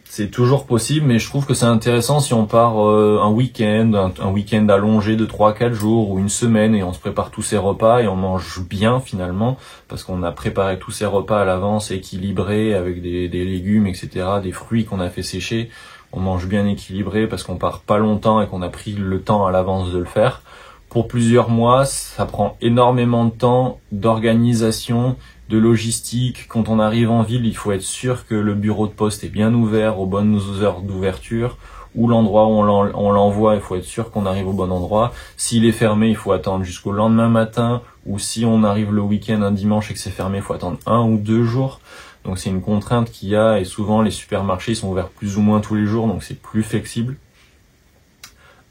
C'est toujours possible, mais je trouve que c'est intéressant si on part un week-end, un week-end allongé de 3-4 jours ou une semaine et on se prépare tous ces repas et on mange bien finalement parce qu'on a préparé tous ces repas à l'avance équilibrés avec des légumes, etc., des fruits qu'on a fait sécher. On mange bien équilibré parce qu'on part pas longtemps et qu'on a pris le temps à l'avance de le faire. Pour plusieurs mois, ça prend énormément de temps, d'organisation, de logistique. Quand on arrive en ville, il faut être sûr que le bureau de poste est bien ouvert aux bonnes heures d'ouverture, ou l'endroit où on l'envoie, il faut être sûr qu'on arrive au bon endroit. S'il est fermé, il faut attendre jusqu'au lendemain matin, ou si on arrive le week-end, un dimanche et que c'est fermé, il faut attendre 1 ou 2 jours. Donc c'est une contrainte qu'il y a, et souvent les supermarchés sont ouverts plus ou moins tous les jours, donc c'est plus flexible.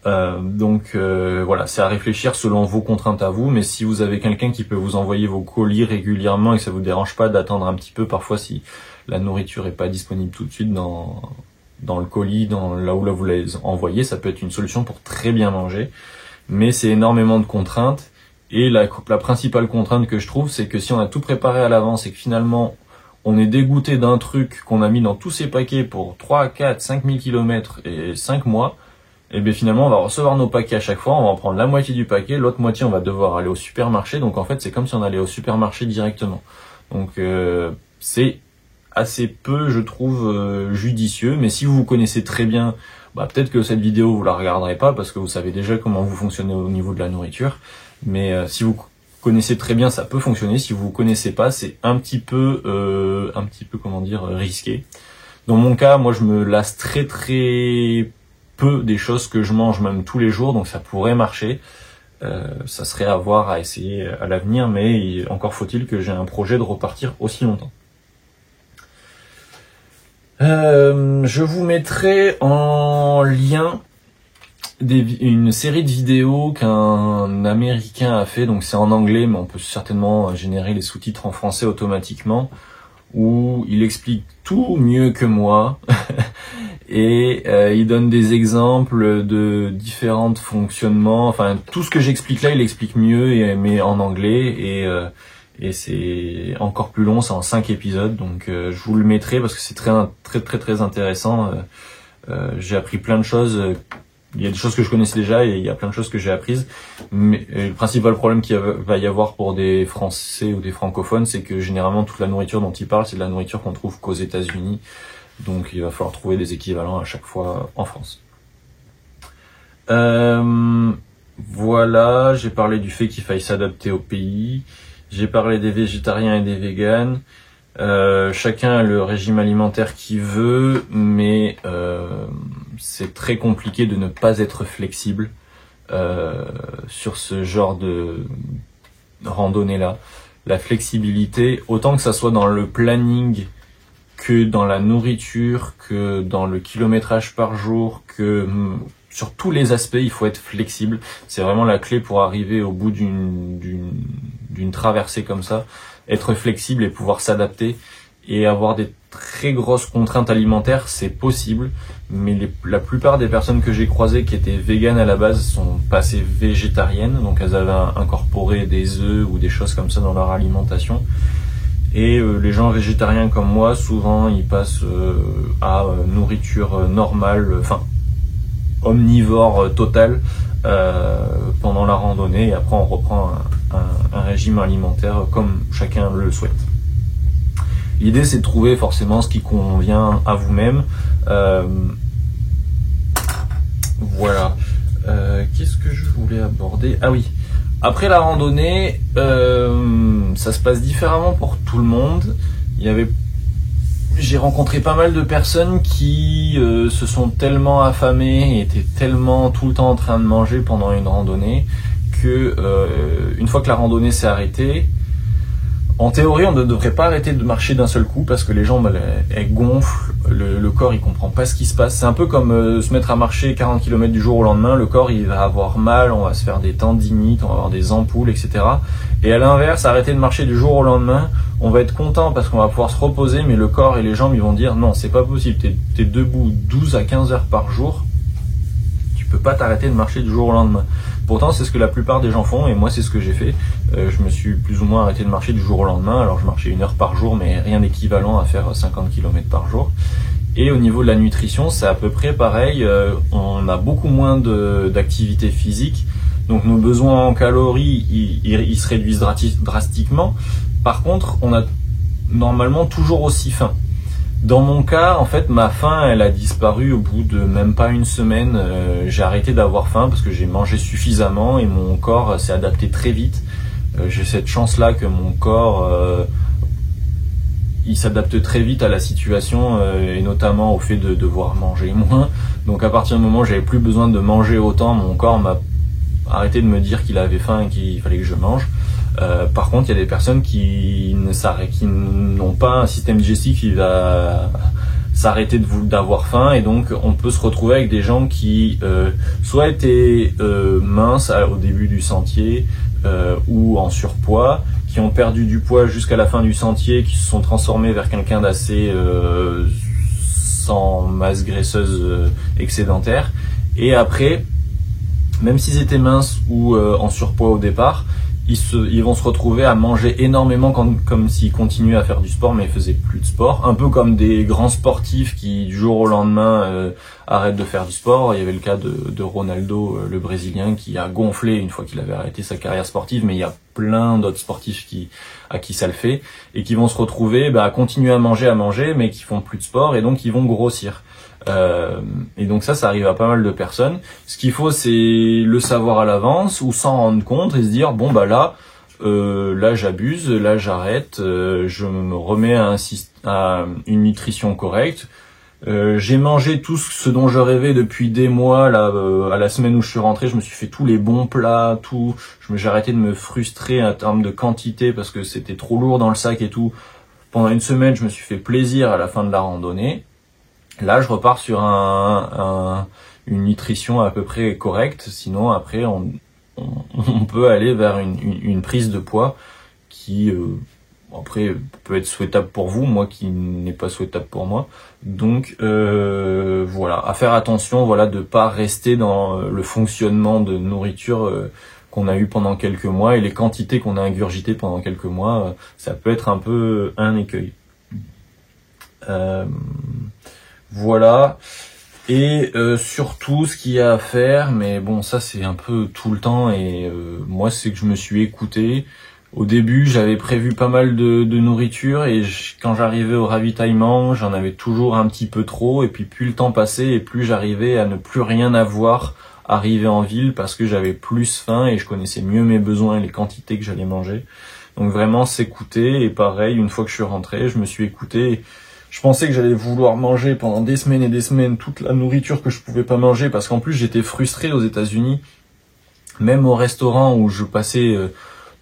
Voilà, c'est à réfléchir selon vos contraintes à vous, mais si vous avez quelqu'un qui peut vous envoyer vos colis régulièrement et que ça vous dérange pas d'attendre un petit peu, parfois si la nourriture est pas disponible tout de suite dans le colis, là où vous l'avez envoyé, ça peut être une solution pour très bien manger, mais c'est énormément de contraintes, et la principale contrainte que je trouve, c'est que si on a tout préparé à l'avance et que finalement on est dégoûté d'un truc qu'on a mis dans tous ces paquets pour 3, 4, 5 000 kilomètres et 5 mois, et bien finalement on va recevoir nos paquets à chaque fois, on va en prendre la moitié du paquet, l'autre moitié on va devoir aller au supermarché, donc en fait c'est comme si on allait au supermarché directement. Donc c'est assez peu, je trouve, judicieux, mais si vous vous connaissez très bien, peut-être que cette vidéo vous la regarderez pas parce que vous savez déjà comment vous fonctionnez au niveau de la nourriture, mais si vous connaissez très bien, ça peut fonctionner. Si vous connaissez pas, c'est un petit peu risqué. Dans mon cas, moi je me lasse très très peu des choses que je mange même tous les jours, donc ça pourrait marcher. Ça serait à voir, à essayer à l'avenir, mais encore faut-il que j'ai un projet de repartir aussi longtemps. Je vous mettrai en lien une série de vidéos qu'un Américain a fait, donc c'est en anglais, mais on peut certainement générer les sous-titres en français automatiquement, où il explique tout mieux que moi et il donne des exemples de différents fonctionnements, enfin tout ce que j'explique là il explique mieux mais en anglais, et c'est encore plus long, c'est en 5 épisodes, donc je vous le mettrai parce que c'est très intéressant. J'ai appris plein de choses. Il y a des choses que je connaissais déjà et il y a plein de choses que j'ai apprises. Mais le principal problème qu'il va y avoir pour des Français ou des francophones, c'est que généralement toute la nourriture dont ils parlent, c'est de la nourriture qu'on trouve qu'aux États-Unis. Donc il va falloir trouver des équivalents à chaque fois en France. Voilà, j'ai parlé du fait qu'il faille s'adapter au pays. J'ai parlé des végétariens et des véganes. Chacun a le régime alimentaire qu'il veut, mais c'est très compliqué de ne pas être flexible sur ce genre de randonnée-là. La flexibilité, autant que ça soit dans le planning, que dans la nourriture, que dans le kilométrage par jour, que sur tous les aspects, il faut être flexible. C'est vraiment la clé pour arriver au bout d'une traversée comme ça. Être flexible et pouvoir s'adapter, et avoir des très grosses contraintes alimentaires, c'est possible, mais la plupart des personnes que j'ai croisées qui étaient véganes à la base sont passées végétariennes, donc elles avaient incorporé des œufs ou des choses comme ça dans leur alimentation. Et les gens végétariens comme moi, souvent ils passent à nourriture normale, enfin omnivore totale pendant la randonnée, et après on reprend un régime alimentaire comme chacun le souhaite. L'idée c'est de trouver forcément ce qui convient à vous-même. Voilà. Qu'est-ce que je voulais aborder ? Ah oui. Après la randonnée, ça se passe différemment pour tout le monde. J'ai rencontré pas mal de personnes qui se sont tellement affamées et étaient tellement tout le temps en train de manger pendant une randonnée que une fois que la randonnée s'est arrêtée, En théorie, on ne devrait pas arrêter de marcher d'un seul coup parce que les jambes elles gonflent, le corps il comprend pas ce qui se passe. C'est un peu comme se mettre à marcher 40 km du jour au lendemain, le corps il va avoir mal, on va se faire des tendinites, on va avoir des ampoules, etc. Et à l'inverse, arrêter de marcher du jour au lendemain, on va être content parce qu'on va pouvoir se reposer, mais le corps et les jambes ils vont dire non, c'est pas possible, t'es debout 12 à 15 heures par jour, tu peux pas t'arrêter de marcher du jour au lendemain. Pourtant, c'est ce que la plupart des gens font, et moi, c'est ce que j'ai fait. Je me suis plus ou moins arrêté de marcher du jour au lendemain. Alors, je marchais 1 heure par jour, mais rien d'équivalent à faire 50 km par jour. Et au niveau de la nutrition, c'est à peu près pareil. On a beaucoup moins d'activité physique, donc nos besoins en calories, ils se réduisent drastiquement. Par contre, on a normalement toujours aussi faim. Dans mon cas, en fait, ma faim, elle a disparu au bout de même pas une semaine. J'ai arrêté d'avoir faim parce que j'ai mangé suffisamment et mon corps s'est adapté très vite. J'ai cette chance-là que mon corps, il s'adapte très vite à la situation et notamment au fait de devoir manger moins. Donc à partir du moment où j'avais plus besoin de manger autant, mon corps m'a arrêté de me dire qu'il avait faim et qu'il fallait que je mange. Par contre, il y a des personnes qui n'ont pas un système digestif qui va s'arrêter d'avoir faim, et donc on peut se retrouver avec des gens qui soit étaient minces au début du sentier ou en surpoids, qui ont perdu du poids jusqu'à la fin du sentier, qui se sont transformés vers quelqu'un d'assez sans masse graisseuse excédentaire, et après, même s'ils étaient minces ou en surpoids au départ, ils vont se retrouver à manger énormément comme s'ils continuaient à faire du sport mais ils faisaient plus de sport. Un peu comme des grands sportifs qui du jour au lendemain arrêtent de faire du sport. Il y avait le cas de Ronaldo, le Brésilien, qui a gonflé une fois qu'il avait arrêté sa carrière sportive, mais il y a plein d'autres sportifs à qui ça le fait, et qui vont se retrouver à continuer à manger, mais qui font plus de sport, et donc ils vont grossir. Et donc ça arrive à pas mal de personnes. Ce qu'il faut, c'est le savoir à l'avance ou s'en rendre compte et se dire bon là j'abuse, là j'arrête, je me remets à une nutrition correcte. J'ai mangé tout ce dont je rêvais depuis des mois. Là, à la semaine où je suis rentré, je me suis fait tous les bons plats, tout. J'ai arrêté de me frustrer en termes de quantité parce que c'était trop lourd dans le sac et tout. Pendant une semaine, je me suis fait plaisir à la fin de la randonnée. Là, je repars sur une nutrition à peu près correcte. Sinon, après, on peut aller vers une prise de poids qui, après, peut être souhaitable pour vous, moi qui n'est pas souhaitable pour moi. Donc, voilà, à faire attention, voilà, de pas rester dans le fonctionnement de nourriture qu'on a eu pendant quelques mois, et les quantités qu'on a ingurgitées pendant quelques mois, ça peut être un peu un écueil. Voilà, et surtout ce qu'il y a à faire, mais bon, ça c'est un peu tout le temps, et moi c'est que je me suis écouté. Au début, j'avais prévu pas mal de nourriture, et quand j'arrivais au ravitaillement, j'en avais toujours un petit peu trop, et puis plus le temps passait et plus j'arrivais à ne plus rien avoir arrivé en ville parce que j'avais plus faim et je connaissais mieux mes besoins et les quantités que j'allais manger. Donc vraiment s'écouter, et pareil, une fois que je suis rentré, je me suis écouté. Je pensais que j'allais vouloir manger pendant des semaines et des semaines toute la nourriture que je pouvais pas manger, parce qu'en plus j'étais frustré aux États-Unis. Même au restaurant où je passais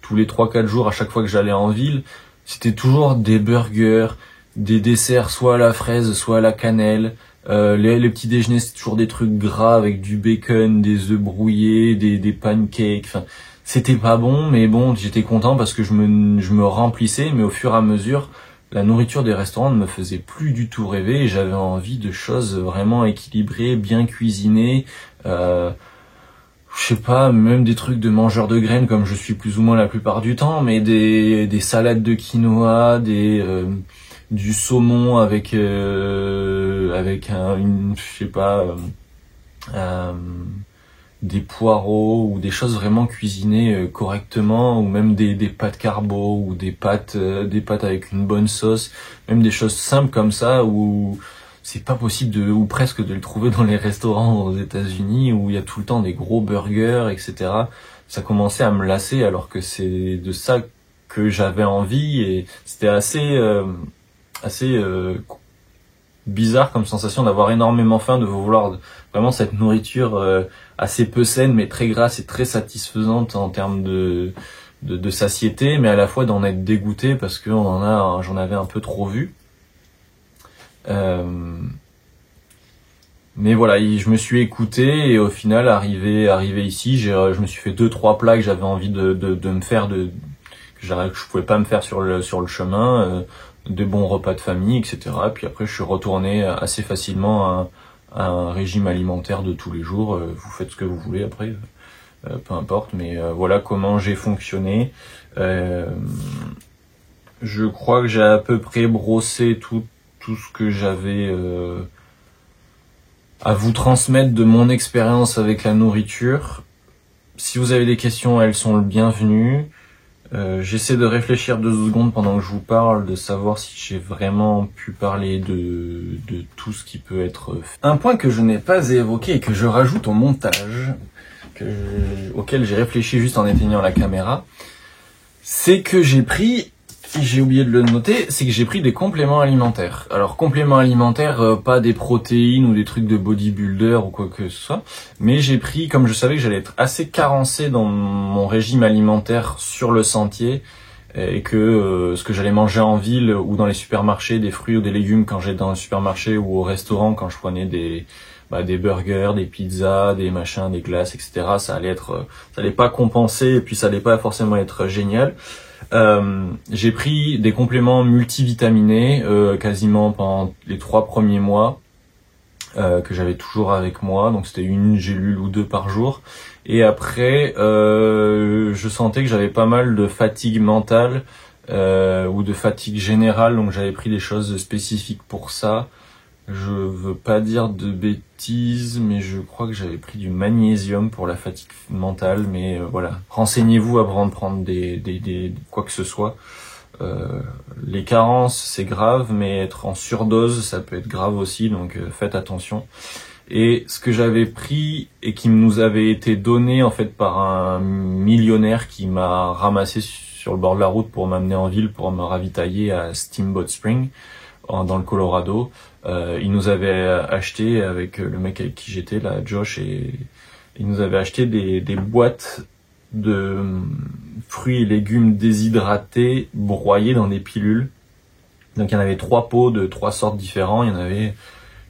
tous les 3-4 jours à chaque fois que j'allais en ville, c'était toujours des burgers, des desserts soit à la fraise, soit à la cannelle. Les petits déjeuners, c'était toujours des trucs gras avec du bacon, des œufs brouillés, des pancakes. Enfin, c'était pas bon, mais bon, j'étais content parce que je me remplissais, mais au fur et à mesure, la nourriture des restaurants ne me faisait plus du tout rêver, et j'avais envie de choses vraiment équilibrées, bien cuisinées. Je sais pas, même des trucs de mangeur de graines comme je suis plus ou moins la plupart du temps, mais des salades de quinoa, du saumon avec je sais pas, des poireaux, ou des choses vraiment cuisinées correctement, ou même des pâtes carbo, ou des pâtes avec une bonne sauce, même des choses simples comme ça où c'est pas possible ou presque de le trouver dans les restaurants aux États-Unis où il y a tout le temps des gros burgers, etc. Ça commençait à me lasser, alors que c'est de ça que j'avais envie, et c'était assez bizarre comme sensation d'avoir énormément faim, de vouloir vraiment cette nourriture assez peu saine mais très grasse et très satisfaisante en termes de de satiété, mais à la fois d'en être dégoûté parce que j'en avais un peu trop vu. Mais voilà, je me suis écouté et au final, arrivé ici, je me suis fait 2-3 plats que j'avais envie de me faire, que je pouvais pas me faire sur le chemin, des bons repas de famille, etc. Puis après, je suis retourné assez facilement à un régime alimentaire de tous les jours. Vous faites ce que vous voulez après, peu importe. Mais voilà comment j'ai fonctionné. Je crois que j'ai à peu près brossé tout ce que j'avais à vous transmettre de mon expérience avec la nourriture. Si vous avez des questions, elles sont le bienvenues. J'essaie de réfléchir 2 secondes pendant que je vous parle, de savoir si j'ai vraiment pu parler de tout ce qui peut être fait. Un point que je n'ai pas évoqué et que je rajoute au montage, auquel j'ai réfléchi juste en éteignant la caméra, c'est que j'ai oublié de le noter, c'est que j'ai pris des compléments alimentaires. Alors compléments alimentaires, pas des protéines ou des trucs de bodybuilder ou quoi que ce soit, mais j'ai pris, comme je savais que j'allais être assez carencé dans mon régime alimentaire sur le sentier, et que ce que j'allais manger en ville ou dans les supermarchés, des fruits ou des légumes quand j'étais dans le supermarché ou au restaurant quand je prenais des burgers, des pizzas, des machins, des glaces, etc. Ça allait pas compenser et puis ça allait pas forcément être génial. J'ai pris des compléments multivitaminés quasiment pendant les 3 premiers mois que j'avais toujours avec moi, donc c'était 1 gélule ou 2 par jour. Et après, je sentais que j'avais pas mal de fatigue mentale ou de fatigue générale, donc j'avais pris des choses spécifiques pour ça. Je veux pas dire de bêtises, mais je crois que j'avais pris du magnésium pour la fatigue mentale, mais voilà. Renseignez-vous avant de prendre des quoi que ce soit. Les carences, c'est grave, mais être en surdose, ça peut être grave aussi, donc faites attention. Et ce que j'avais pris et qui nous avait été donné en fait par un millionnaire qui m'a ramassé sur le bord de la route pour m'amener en ville pour me ravitailler à Steamboat Spring dans le Colorado. Il nous avait acheté avec le mec avec qui j'étais là, Josh, et il nous avait acheté des boîtes de fruits et légumes déshydratés broyés dans des pilules. Donc il y en avait 3 pots de 3 sortes différents. Je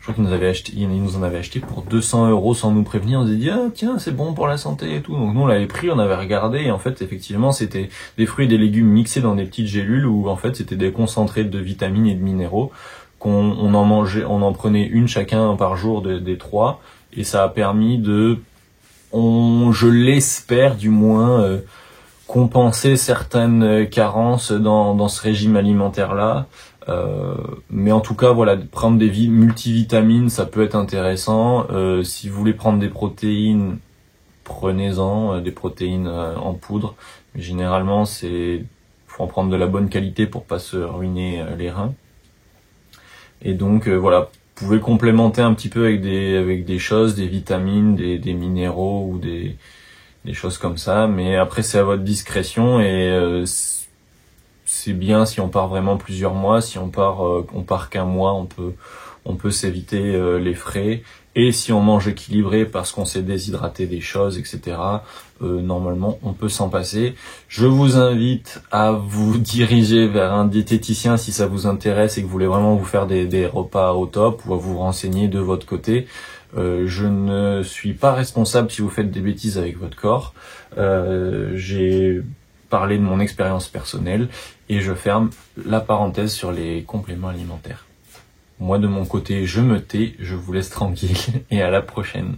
crois qu'il nous en avait acheté pour 200 € sans nous prévenir. On s'est dit, ah tiens, c'est bon pour la santé et tout. Donc nous on l'avait pris, on avait regardé, et en fait effectivement c'était des fruits et des légumes mixés dans des petites gélules où en fait c'était des concentrés de vitamines et de minéraux on en prenait 1 chacun par jour des 3, et ça a permis je l'espère du moins, compenser certaines carences dans ce régime alimentaire là. Mais en tout cas voilà, prendre des multivitamines, ça peut être intéressant. Si vous voulez prendre des protéines, prenez-en des protéines en poudre. Mais généralement faut en prendre de la bonne qualité pour pas se ruiner les reins. Et donc voilà, vous pouvez complémenter un petit peu avec des choses, des vitamines, des minéraux ou des choses comme ça, mais après c'est à votre discrétion. Et c'est bien si on part vraiment plusieurs mois. Si on part qu'1 mois, on peut s'éviter les frais. Et si on mange équilibré parce qu'on s'est déshydraté des choses, etc., normalement on peut s'en passer. Je vous invite à vous diriger vers un diététicien si ça vous intéresse et que vous voulez vraiment vous faire des repas au top, ou à vous renseigner de votre côté. Je ne suis pas responsable si vous faites des bêtises avec votre corps. J'ai parlé de mon expérience personnelle et je ferme la parenthèse sur les compléments alimentaires. Moi de mon côté, je me tais, je vous laisse tranquille et à la prochaine.